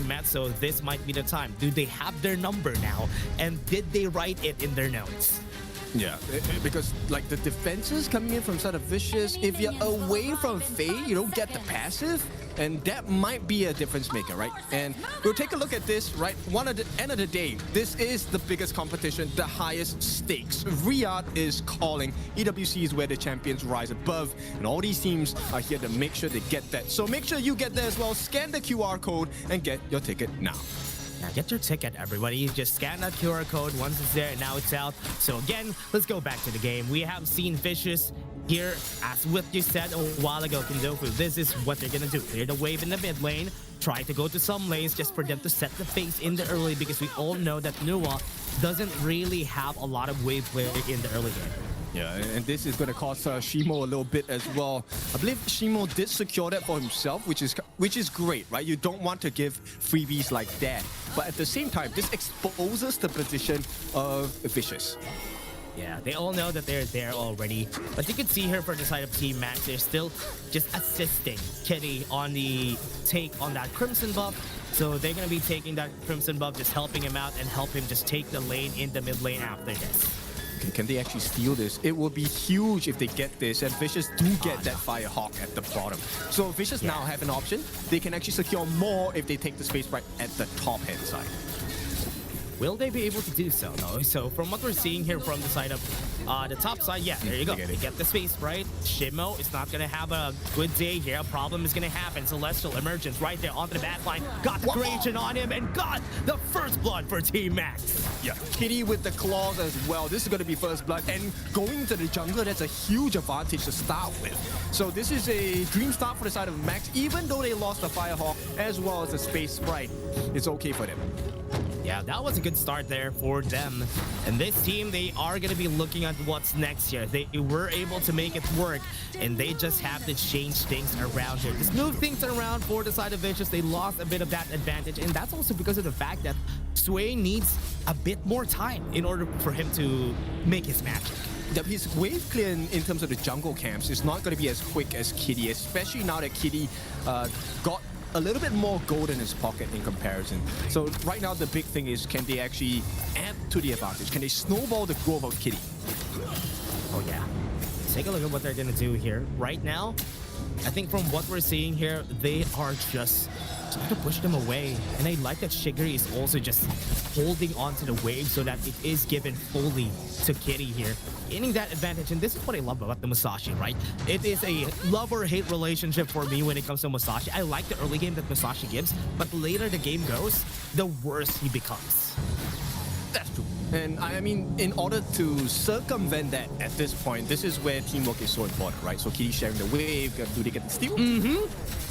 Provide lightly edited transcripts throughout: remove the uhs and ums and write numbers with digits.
Mets, so this might be the time. Do they have their number now? And did they write it in their notes? Yeah, because like the defenses coming in from side of Vicious, if you're away from Faye, you don't get the passive, and that might be a difference maker, right? And we'll take a look at this, right? One at the end of the day, this is the biggest competition, the highest stakes. Riyadh is calling. EWC is where the champions rise above, and all these teams are here to make sure they get that. So make sure you get there as well. Scan the QR code and get your ticket now. Now get your ticket, everybody. You just scan that QR code. Once it's there, now it's out. So again, let's go back to the game. We have seen Vicious here, as what you said a while ago, Kinzofu. This is what they're gonna do. Clear the wave in the mid lane. Try to go to some lanes just for them to set the pace in the early, because we all know that Nuwa doesn't really have a lot of wave play in the early game. Yeah, and this is going to cost Shimo a little bit as well. I believe Shimo did secure that for himself, which is great, right? You don't want to give freebies like that. But at the same time, this exposes the position of Vicious. Yeah, they all know that they're there already. But you can see here for the side of Team Max, they're still just assisting Kitty on the take on that Crimson buff. So they're going to be taking that Crimson buff, just helping him out and help him just take the lane in the mid lane after this. Can they actually steal this? It will be huge if they get this, and Vicious do get that Firehawk at the bottom. So Vicious now have an option. They can actually secure more if they take the space right at the top hand side. Will they be able to do so, though? So from what we're seeing here from the side of the top side, yeah, there you go. They get the space right. Shimo is not going to have a good day here. A problem is going to happen. Celestial Emergence right there onto the back line. Got the creation on him and got the first blood for Team Max. Yeah, Kitty with the claws as well. This is going to be first blood. And going to the jungle, that's a huge advantage to start with. So this is a dream start for the side of Max. Even though they lost the Firehawk as well as the Space Sprite, it's okay for them. Yeah, that was a good start there for them. And this team, they are going to be looking at what's next here. They were able to make it work, and they just have to change things around here. Just move things around for the side of Vicious. They lost a bit of that advantage, and that's also because of the fact that Sway needs a bit more time in order for him to make his magic. His wave clear in terms of the jungle camps is not going to be as quick as Kitty, especially now that Kitty got a little bit more gold in his pocket in comparison. So right now the big thing is, can they actually add to the advantage? Can they snowball the growth of Kitty? Oh yeah. Take a look at what they're gonna do here. Right now, I think from what we're seeing here, they are just trying to push them away. And I like that Shigiri is also just holding onto the wave so that it is given fully to Kitty here, gaining that advantage. And this is what I love about the Musashi, right? It is a love or hate relationship for me when it comes to Musashi. I like the early game that Musashi gives, but the later the game goes, the worse he becomes. That's true. And I mean, in order to circumvent that at this point, this is where teamwork is so important, right? So Kitty sharing the wave, do they get the steal?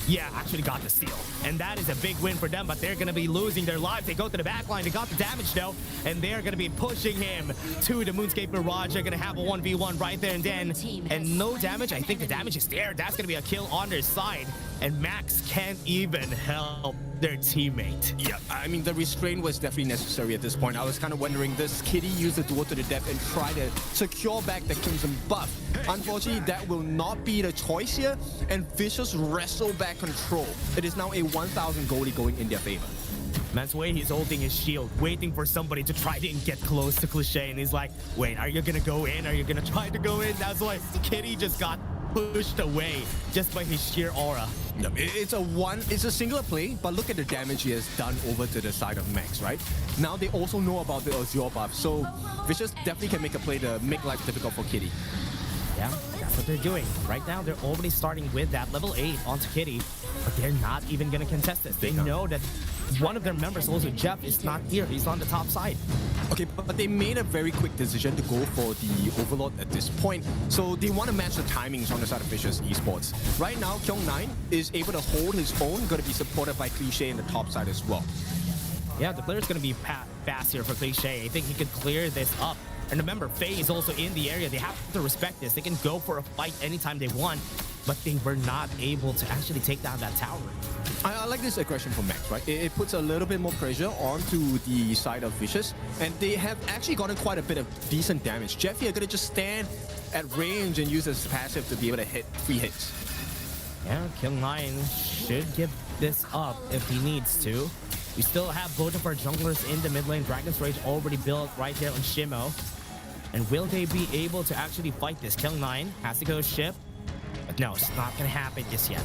Yeah, actually got the steal. And that is a big win for them, but they're going to be losing their lives. They go to the back line. They got the damage, though, and they're going to be pushing him to the Moonscape Mirage. They're going to have a 1v1 right there and then. And no damage. I think the damage is there. That's going to be a kill on their side. And Max can't even help their teammate. Yeah, I mean, the restraint was definitely necessary at this point. I was kind of wondering, does Kitty use the duel to the depth and try to secure back the Crimson buff? Unfortunately, that will not be the choice here, and Vicious wrestle back control. It is now a 1,000 goalie going in their favor. Mansway, he's holding his shield, waiting for somebody to try to get close to Cliché, and he's like, wait, are you gonna go in? Are you gonna try to go in? That's why Kitty just got pushed away just by his sheer aura. No, it's a singular play, but look at the damage he has done over to the side of Max, right? Now they also know about the Azure buff, so Vicious definitely can make a play to make life difficult for Kitty. Yeah, that's what they're doing. Right now, they're already starting with that level 8 onto Kitty, but they're not even going to contest this. They know that one of their members, also Jeff, is not here. He's on the top side. Okay, but they made a very quick decision to go for the Overlord at this point. So they want to match the timings on the side of Vicious Esports. Right now, Kyung9 is able to hold his own, going to be supported by Cliché in the top side as well. Yeah, the player's going to be fast here for Cliché. I think he could clear this up. And remember, Faye is also in the area. They have to respect this. They can go for a fight anytime they want, but they were not able to actually take down that tower. I like this aggression from Max, right? It puts a little bit more pressure onto the side of Vicious, and they have actually gotten quite a bit of decent damage. Jeff here gonna just stand at range and use his passive to be able to hit 3 hits. Yeah, Kyung9 should give this up if he needs to. We still have both of our junglers in the mid lane. Dragon's Rage already built right there on Shimo. And will they be able to actually fight this? Kill9 has to go ship. But no, it's not going to happen just yet.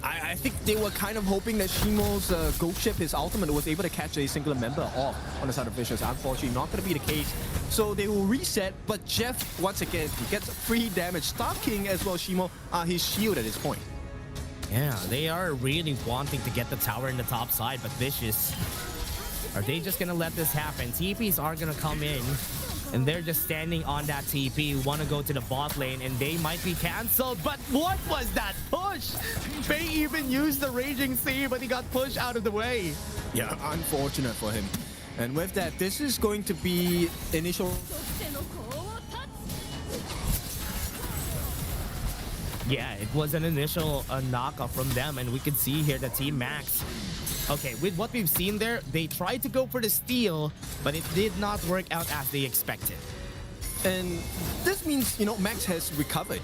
I think they were kind of hoping that Shimo's Ghost Ship, his ultimate, was able to catch a single member off on the side of Vicious. Unfortunately, not going to be the case. So they will reset, but Jeff, once again, gets free damage. Star King as well, Shimo, his shield at this point. Yeah, they are really wanting to get the tower in the top side, but Vicious, are they just going to let this happen? TPs are going to come in, and they're just standing on that TP, want to go to the bot lane, and they might be cancelled. But what was that push? Faye even used the Raging Sea, but he got pushed out of the way. Yeah, unfortunate for him. And with that, this is going to be initial... Yeah, it was an initial knockoff from them, and we can see here that Team Max. Okay, with what we've seen there, they tried to go for the steal, but it did not work out as they expected. And this means, Max has recovered.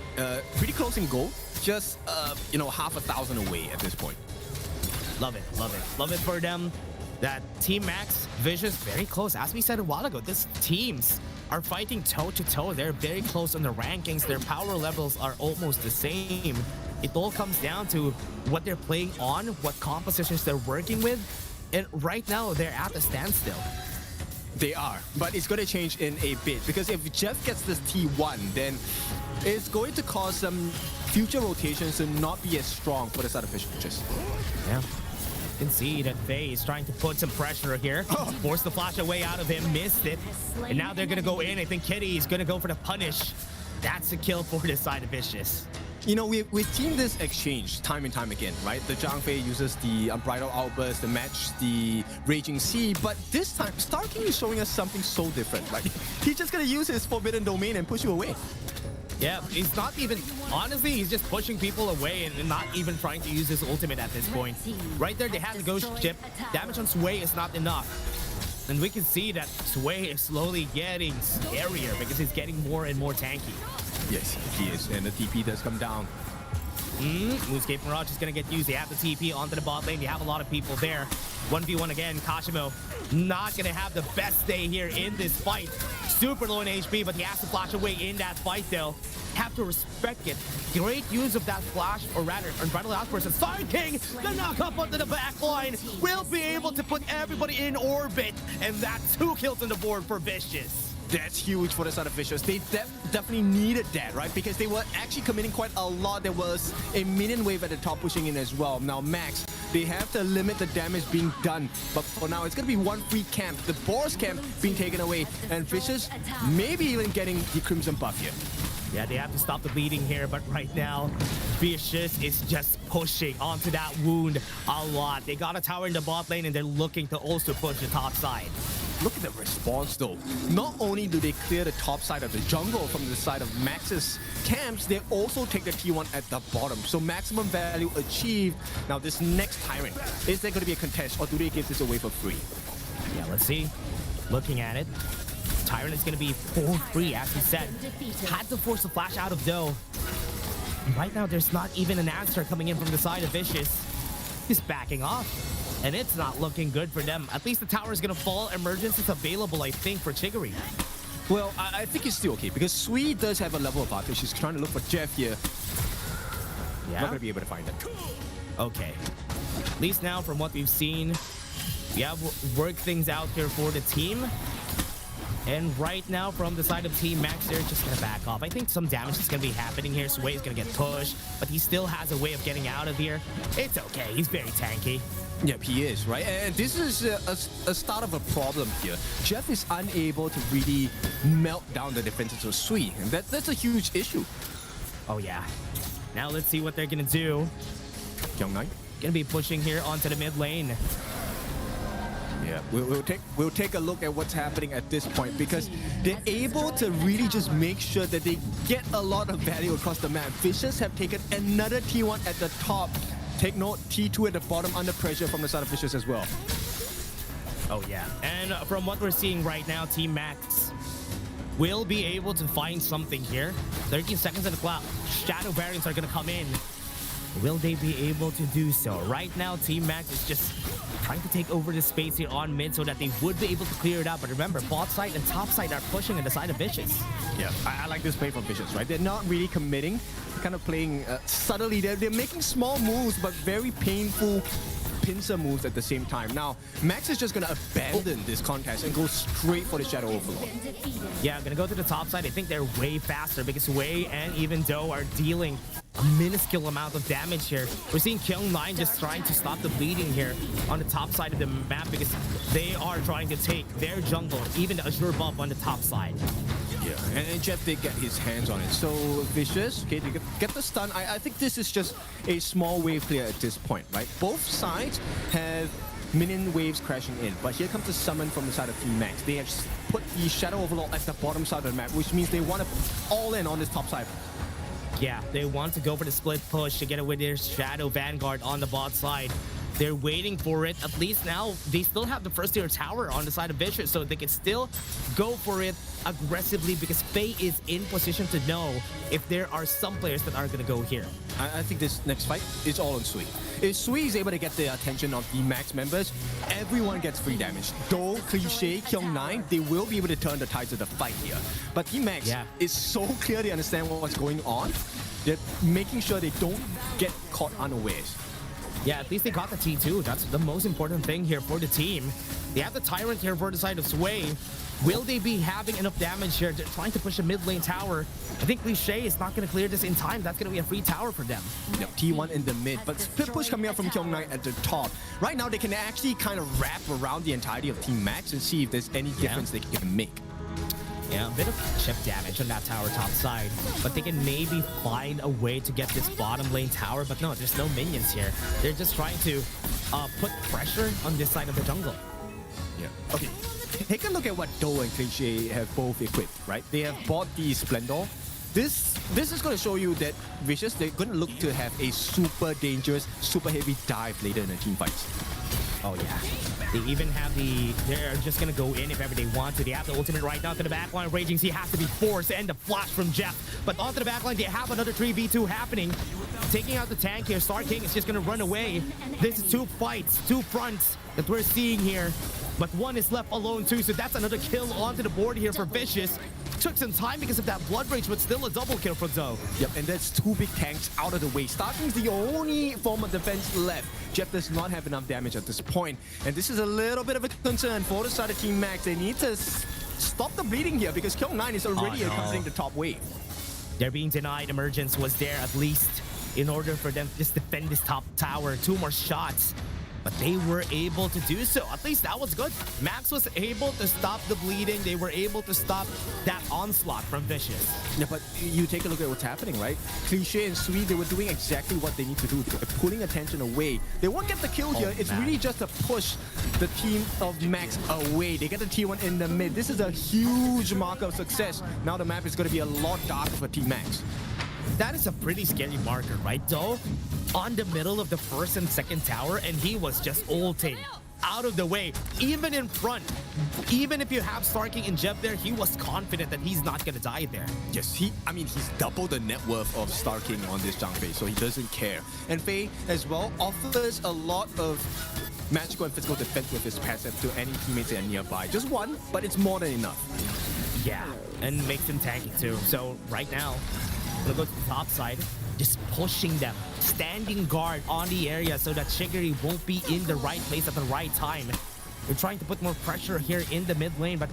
Pretty close in goal. Just, half a thousand away at this point. Love it, love it. Love it for them. That Team Max, Vicious, very close. As we said a while ago, these teams are fighting toe-to-toe. They're very close on the rankings. Their power levels are almost the same. It all comes down to what they're playing on, what compositions they're working with. And right now, they're at a standstill. They are, but it's going to change in a bit. Because if Jeff gets this T1, then it's going to cause some future rotations to not be as strong for the side of Vicious. Yeah. You can see that Faye is trying to put some pressure here. Force the flash away out of him, missed it. And now they're going to go in. I think Kitty is going to go for the punish. That's a kill for this side of Vicious. We've seen this exchange time and time again, right? The Zhang Fei uses the Unbridled Outburst to match the Raging Sea, but this time, Star King is showing us something so different, right? He's just going to use his Forbidden Domain and push you away. Yeah, he's not even, honestly, he's just pushing people away and not even trying to use his ultimate at this point. Right there, they have the Ghost Ship. Damage on Sway is not enough. And we can see that Sway is slowly getting scarier because he's getting more and more tanky. Yes, he is, and the TP does come down. Moonscape Mirage is going to get used. They have the TP onto the bot lane. They have a lot of people there. 1v1 again. Kashimo not going to have the best day here in this fight. Super low in HP, but he has to flash away in that fight, though. Have to respect it. Great use of that flash, or rather, Unbridled Outburst. And Star King, the knock up onto the back line, will be able to put everybody in orbit. And that's 2 kills on the board for Vicious. That's huge for the side of Vicious. They definitely needed that, right? Because they were actually committing quite a lot. There was a minion wave at the top pushing in as well. Now, Max, they have to limit the damage being done. But for now, it's going to be one free camp. The Boros camp being taken away. And Vicious maybe even getting the Crimson buff here. Yeah, they have to stop the bleeding here, but right now, Vicious is just pushing onto that wound a lot. They got a tower in the bot lane, and they're looking to also push the top side. Look at the response, though. Not only do they clear the top side of the jungle from the side of Max's camps, they also take the T1 at the bottom. So maximum value achieved. Now, this next Tyrant, is there going to be a contest, or do they give this away for free? Yeah, let's see. Looking at it, Tyrant is going to be for free, as we said. Had to force the flash out of Doe. And right now, there's not even an answer coming in from the side of Vicious. He's backing off. And it's not looking good for them. At least the tower is going to fall. Emergence is available, I think, for Chicory. Well, I think it's still okay, because Sui does have a level advantage. She's trying to look for Jeff here. Yeah? Not going to be able to find him. Okay. At least now, from what we've seen, we have worked things out here for the team. And right now, from the side of Team Max, they're just going to back off. I think some damage is going to be happening here. Sway is going to get pushed, but he still has a way of getting out of here. It's okay. He's very tanky. Yep, he is, right? And this is a start of a problem here. Jeff is unable to really melt down the defenses of Sui, and that's a huge issue. Oh, yeah. Now let's see what they're going to do. Young Knight? Going to be pushing here onto the mid lane. Yeah, we'll take a look at what's happening at this point, because they're able to really just make sure that they get a lot of value across the map. Vicious have taken another T1 at the top. Take note, T2 at the bottom under pressure from the side of Vicious as well. Oh, yeah. And from what we're seeing right now, Team Max will be able to find something here. 13 seconds in the clock. Shadow variants are going to come in. Will they be able to do so? Right now, Team Max is just trying to take over the space here on mid so that they would be able to clear it out. But remember, bot side and top side are pushing on the side of Vicious. Yeah, I like this play from Vicious, right? They're not really committing. They're kind of playing subtly. They're making small moves, but very painful pincer moves at the same time. Now, Max is just going to abandon this contest and go straight for the Shadow Overlord. Yeah, gonna go to the top side. I think they're way faster because Wei and even Do are dealing a minuscule amount of damage here. We're seeing Kyung9 just trying to stop the bleeding here on the top side of the map because they are trying to take their jungle, even the Azure buff on the top side. Yeah, and Jeff did get his hands on it. So Vicious, okay, they get the stun. I think this is just a small wave clear at this point, right? Both sides have minion waves crashing in, but here comes the summon from the side of Team Max. They have put the Shadow Overlord at the bottom side of the map, which means they want to all in on this top side. Yeah, they want to go for the split push to get away their Shadow Vanguard on the bot side. They're waiting for it. At least now, they still have the first tier tower on the side of Vicious, so they can still go for it aggressively because Faye is in position to know if there are some players that are going to go here. I think this next fight is all on Sui. If Sui is able to get the attention of the Max members, everyone gets free damage. Though Cliché, Kyung9, they will be able to turn the tides of the fight here. But Team Max is so clear they understand what's going on. They're making sure they don't get caught unawares. Yeah, at least they got the T2. That's the most important thing here for the team. They have the Tyrant here for the side of Sway. Will they be having enough damage here? They're trying to push a mid lane tower. I think Cliché is not going to clear this in time. That's going to be a free tower for them. Yep, T1 in the mid, but split push coming up from Kyung9 at the top. Right now, they can actually kind of wrap around the entirety of Team Max and see if there's any difference they can make. Yeah, a bit of chip damage on that tower top side, but they can maybe find a way to get this bottom lane tower, but no, there's no minions here. They're just trying to put pressure on this side of the jungle. Yeah. Okay. Take a look at what Do and Cliché have both equipped, right? They have bought the Splendor. This is going to show you that Vicious, they're going to look to have a super dangerous, super heavy dive later in the team fights. Oh yeah. They even have they're just gonna go in if ever they want to. They have the ultimate right now to the backline. Raging Sea has to be forced and the flash from Jeff. But onto the backline, they have another 3v2 happening. Taking out the tank here. Star King is just gonna run away. This is two fights, two fronts that we're seeing here. But one is left alone too, so that's another kill onto the board here for Vicious. Took some time because of that blood rage, but still a double kill for Zoe. Yep, and that's two big tanks out of the way. Star King's the only form of defense left. Jeff does not have enough damage at this point, and this is a little bit of a concern for the side of Team Max. They need to stop the bleeding here because Kyung9 is already accompanying the top wave. They're being denied. Emergence was there at least in order for them to just defend this top tower. Two more shots. But they were able to do so. At least that was good. Max was able to stop the bleeding. They were able to stop that onslaught from Vicious. Yeah, but you take a look at what's happening, right? Cliché and Sui, they were doing exactly what they need to do. They're pulling attention away. They won't get the kill here. It's really just to push the team of Max away. They get the T1 in the mid. This is a huge mark of success. Now the map is going to be a lot darker for Team Max. That is a pretty scary marker, right, though? On the middle of the first and second tower, and he was just ulting out of the way, even in front. Even if you have Star King and Jeff there, he was confident that he's not gonna die there. Yes, he's double the net worth of Star King on this Zhang Fei, so he doesn't care. And Fei as well offers a lot of magical and physical defense with his passive to any teammates that are nearby. Just one, but it's more than enough. Yeah, and makes him tanky too. So right now, we'll go to the top side, just pushing them, standing guard on the area so that Shigiri won't be in the right place at the right time. They're trying to put more pressure here in the mid lane, but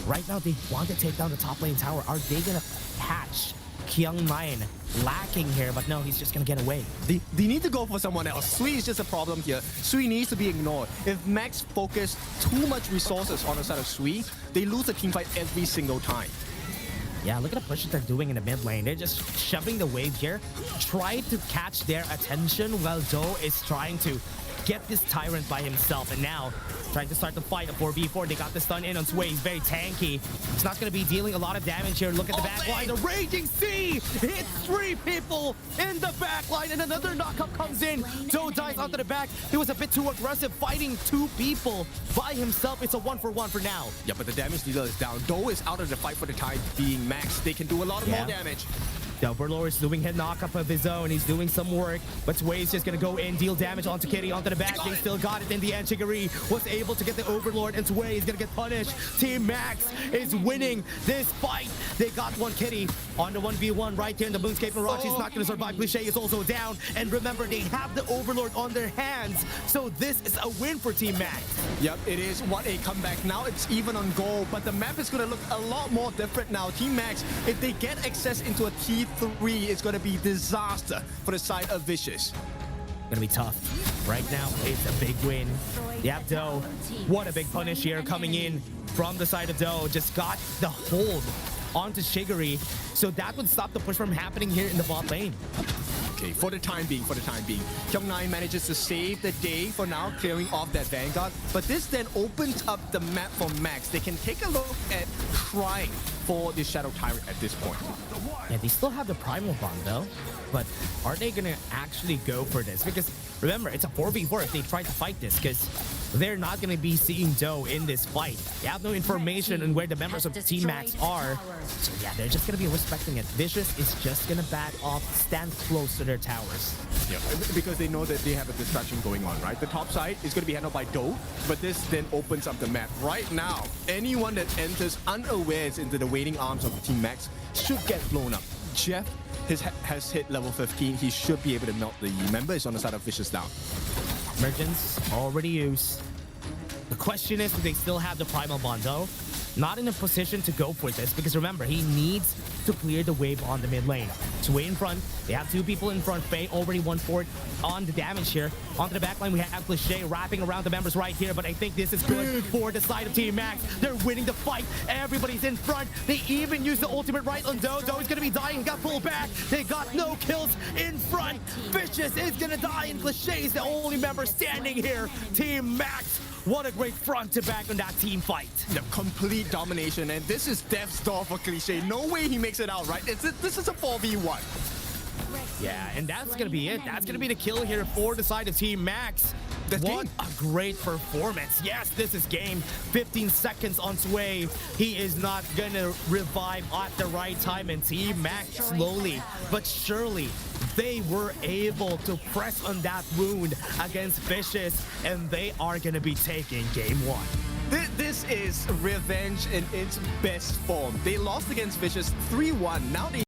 right now they want to take down the top lane tower. Are they gonna catch Kyung9 lacking here? But no, he's just gonna get away. They need to go for someone else. Sui is just a problem here. Sui needs to be ignored. If Max focus too much resources on the side of Sui, they lose the team fight every single time. Yeah, look at the push that they're doing in the mid lane. They're just shoving the wave here, try to catch their attention while Do is trying to get this Tyrant by himself. And now, trying to start the fight, a 4v4. They got the stun in on Sway. He's very tanky. It's not going to be dealing a lot of damage here. Look at the backline. The Raging Sea hits 3 people in the backline, and another knockup comes in. Do dies onto the back. He was a bit too aggressive, fighting 2 people by himself. It's a 1-for-1 for now. Yeah, but the damage dealer is down. Do is out of the fight for the time being. Max, they can do a lot more damage. The Overlord is doing a knock-up of his own. He's doing some work, but Sway's just gonna go in, deal damage onto Kitty, onto the back. They still got it in the end. Shigiri was able to get the Overlord, and Sway is gonna get punished. Team Max is winning this fight. They got one Kitty on the 1v1 right here in the Moonscape Mirage. He's not gonna survive. Cliché is also down. And remember, they have the Overlord on their hands. So this is a win for Team Max. Yep, it is. What a comeback. Now it's even on goal, but the map is going to look a lot more different now. Team Max, if they get access into a T3, it's going to be disaster for the side of Vicious. Gonna be tough. Right now, it's a big win. Yep, Doe. What a big punish here coming in from the side of Doe. Just got the hold onto Shigiri. So that would stop the push from happening here in the bot lane. Okay, for the time being. Kyung-Nai manages to save the day for now, clearing off that Vanguard. But this then opens up the map for Max. They can take a look at trying for the Shadow Tyrant at this point. Yeah, they still have the Primal Bond though. But are they gonna actually go for this? Because remember, it's a 4v4 if they try to fight this, because they're not gonna be seeing Doe in this fight. They have no information on where the members of Team Max are. So yeah, they're just gonna be respecting it. Vicious is just gonna back off, stand close to their towers. Yeah, because they know that they have a distraction going on, right? The top side is going to be handled by Doe, but this then opens up the map. Right now, anyone that enters unawares into the waiting arms of Team Max should get blown up. Jeff has hit level 15. He should be able to melt the member. Is on the side of Vicious down. Emergence already used. The question is, do they still have the Primal Bond though? Not in a position to go for this, because remember, he needs to clear the wave on the mid lane. Sway in front. They have two people in front. Faye already 1/4 on the damage here. Onto the back line, we have Cliché wrapping around the members right here, but I think this is good for the side of Team Max. They're winning the fight. Everybody's in front. They even used the ultimate right on Doe. Doe is going to be dying. Got pulled back. They got no kills in front. Vicious is going to die, and Cliché is the only member standing here. Team Max, what a great front to back on that team fight. The complete domination, and this is death's door for Cliché. No way he makes it out, right? This is a 4v1. Yeah, and that's gonna be it. That's gonna be the kill here for the side of Team Max. What a great performance. Yes, this is game. 15 seconds on Sway. He is not gonna revive at the right time, and Team Max slowly but surely, they were able to press on that wound against Vicious, and they are gonna be taking game 1. This is revenge in its best form. They lost against Vicious 3-1. Now they